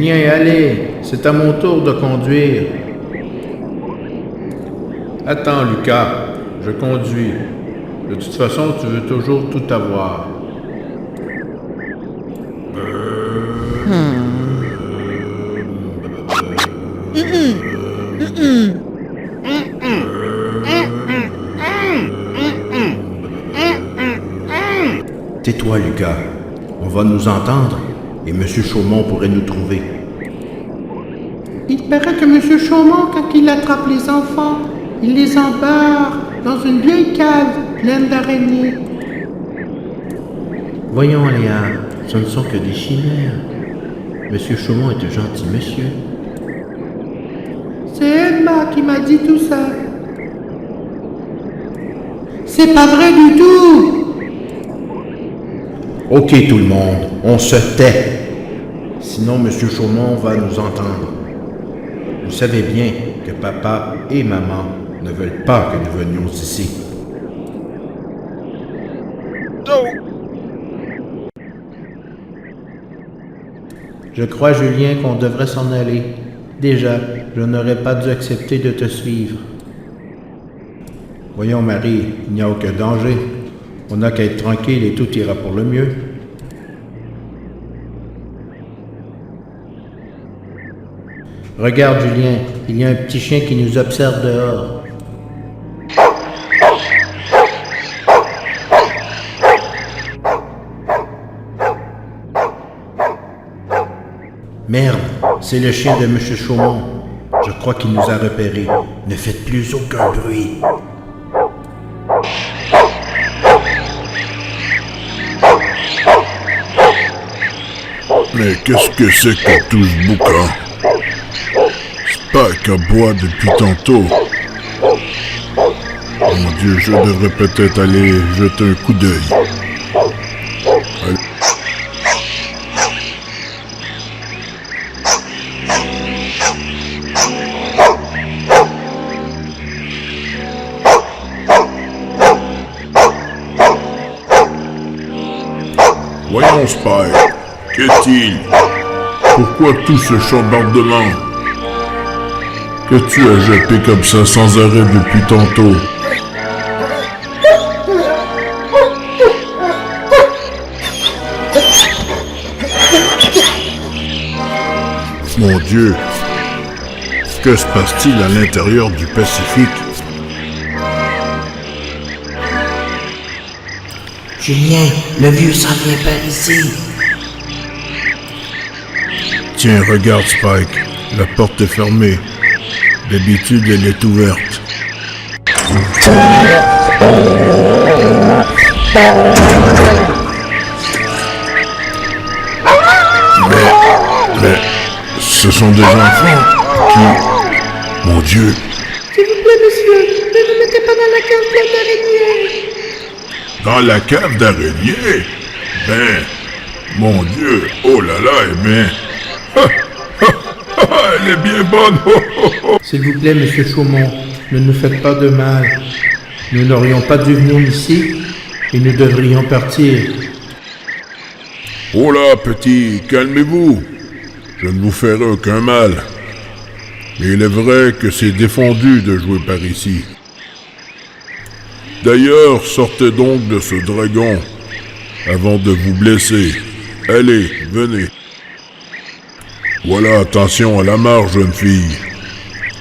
Julien, allez, c'est à mon tour de conduire. Attends, Lucas, je conduis. De toute façon, tu veux toujours tout avoir. Tais-toi, Lucas. On va nous entendre et M. Chaumont pourrait nous trouver. Il paraît que M. Chaumont, quand il attrape les enfants, il les embarque dans une vieille cave pleine d'araignées. Voyons, Léa, ce ne sont que des chimères. M. Chaumont est un gentil monsieur. C'est Emma qui m'a dit tout ça. C'est pas vrai du tout. Ok, tout le monde, on se tait. Sinon, M. Chaumont va nous entendre. Vous savez bien que papa et maman ne veulent pas que nous venions ici. Je crois, Julien, qu'on devrait s'en aller. Déjà, je n'aurais pas dû accepter de te suivre. Voyons, Marie, il n'y a aucun danger. On n'a qu'à être tranquille et tout ira pour le mieux. Regarde, Julien, il y a un petit chien qui nous observe dehors. Merde, c'est le chien de M. Chaumont. Je crois qu'il nous a repérés. Ne faites plus aucun bruit. Mais qu'est-ce que c'est que tout ce boucan? Spike aboie depuis tantôt. Mon Dieu, je devrais peut-être aller jeter un coup d'œil. Voyons, Spike. Qu'est-il? Pourquoi tout ce chambardement? Que tu as jappé comme ça sans arrêt depuis tantôt? Mon Dieu! Que se passe-t-il à l'intérieur du Pacifique? Julien, le vieux s'en vient par ici. Tiens, regarde, Spike. La porte est fermée. D'habitude, elle est ouverte. Mais, ce sont des enfants qui... Mon Dieu! S'il vous plaît, monsieur, ne me mettez pas dans la cave pleine d'araignées. Dans la cave d'araignée? Ben, mon Dieu! Oh là là, mais... Elle est bien bonne! S'il vous plaît, M. Chaumont, ne nous faites pas de mal. Nous n'aurions pas dû venir ici et nous devrions partir. Oh là, petit, calmez-vous. Je ne vous ferai aucun mal. Mais il est vrai que c'est défendu de jouer par ici. D'ailleurs, sortez donc de ce dragon avant de vous blesser. Allez, venez. Voilà, attention à la marche, jeune fille.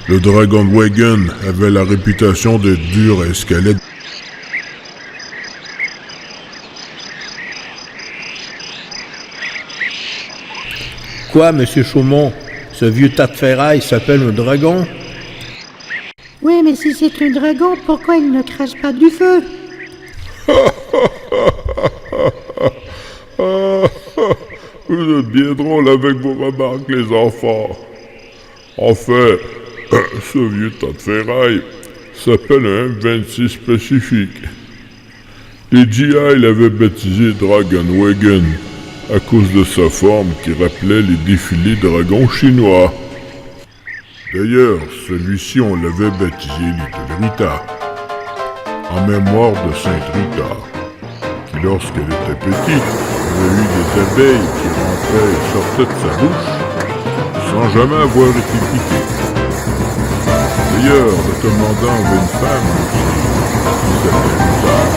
Le Dragon Wagon avait la réputation d'être dur à escalader. Quoi, M. Chaumont? Ce vieux tas de ferraille s'appelle un dragon? Oui, mais si c'est un dragon, pourquoi il ne crache pas du feu? Vous êtes bien drôle avec vos remarques, les enfants. En fait, ce vieux tas de ferraille s'appelle un M26 Pacifique. Les GI l'avaient baptisé Dragon Wagon à cause de sa forme qui rappelait les défilés dragons chinois. D'ailleurs, celui-ci on l'avait baptisé Little Rita, en mémoire de Sainte Rita, qui lorsqu'elle était petite avait eu des abeilles qui rentraient et sortaient de sa bouche sans jamais avoir été piqué. D'ailleurs, le commandant avait une femme aussi, qui s'appelait Moutarde.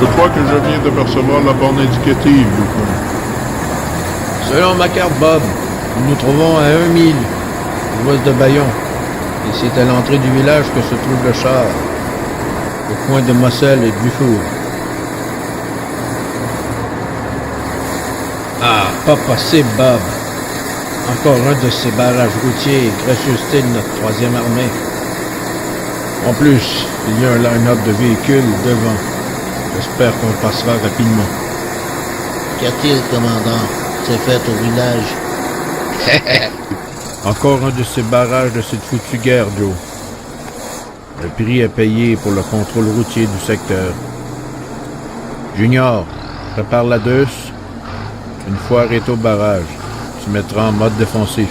Je crois que je viens d'apercevoir la borne indicative, lieutenant. Selon ma carte, Bob, nous nous trouvons à 1 mille l'ouest de Bayonne. Et c'est à l'entrée du village que se trouve le char, au coin de Mossel et Dufour. Ah, pas possible, Bob. Encore un de ces barrages routiers, gracieuseté de notre 3e armée. En plus, il y a un line-up de véhicules devant. J'espère qu'on passera rapidement. Qu'y a-t-il, commandant? C'est fait au village. Encore un de ces barrages de cette foutue guerre, Joe. Le prix à payer pour le contrôle routier du secteur. Junior, prépare la douce. Une fois arrêté au barrage, tu mettras en mode défensif.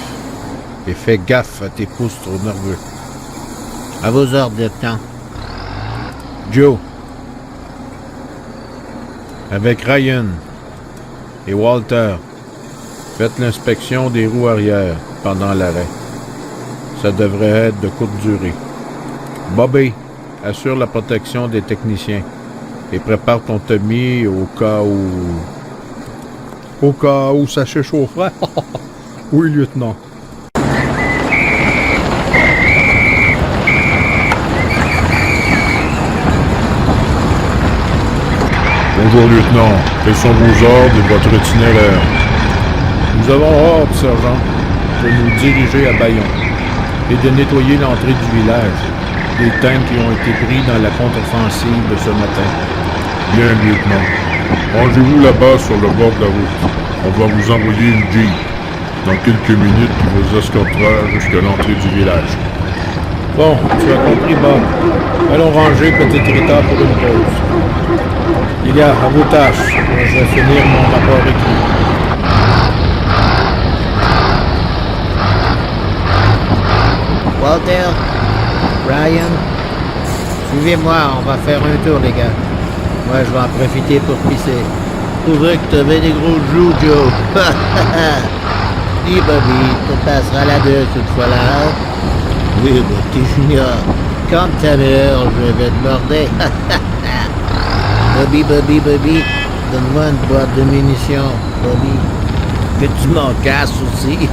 Et fais gaffe à tes pouces trop nerveux. À vos ordres, lieutenant. Joe, avec Ryan et Walter, faites l'inspection des roues arrière pendant l'arrêt. Ça devrait être de courte durée. Bobby, assure la protection des techniciens et prépare ton Tommy au cas où ça s'échaufferait. Oui, lieutenant. Bonjour, lieutenant. Quels sont vos ordres et votre itinéraire? Nous avons ordre, sergent, de nous diriger à Bayonne et de nettoyer l'entrée du village des tanks qui ont été pris dans la contre-offensive de ce matin. Bien, lieutenant. Rangez-vous là-bas sur le bord de la route. On va vous envoyer une Jeep dans quelques minutes qui vous escortera jusqu'à l'entrée du village. Bon, tu as compris, Bob. Allons ranger Petit Rita pour une pause. Les gars, à vos tâches. Je vais finir mon rapport écrit. Walter, Ryan, suivez-moi, on va faire un tour, les gars. Moi, je vais en profiter pour pisser. Trouvez que t'avais des gros joues, Joe. Dis, Bobby, tu passeras la deux cette fois-là. Oui, bah, t'es junior. Comme ta mère, je vais te morder. Bobby, donne-moi une boîte de munitions, Bobby. Que tu m'en casses aussi.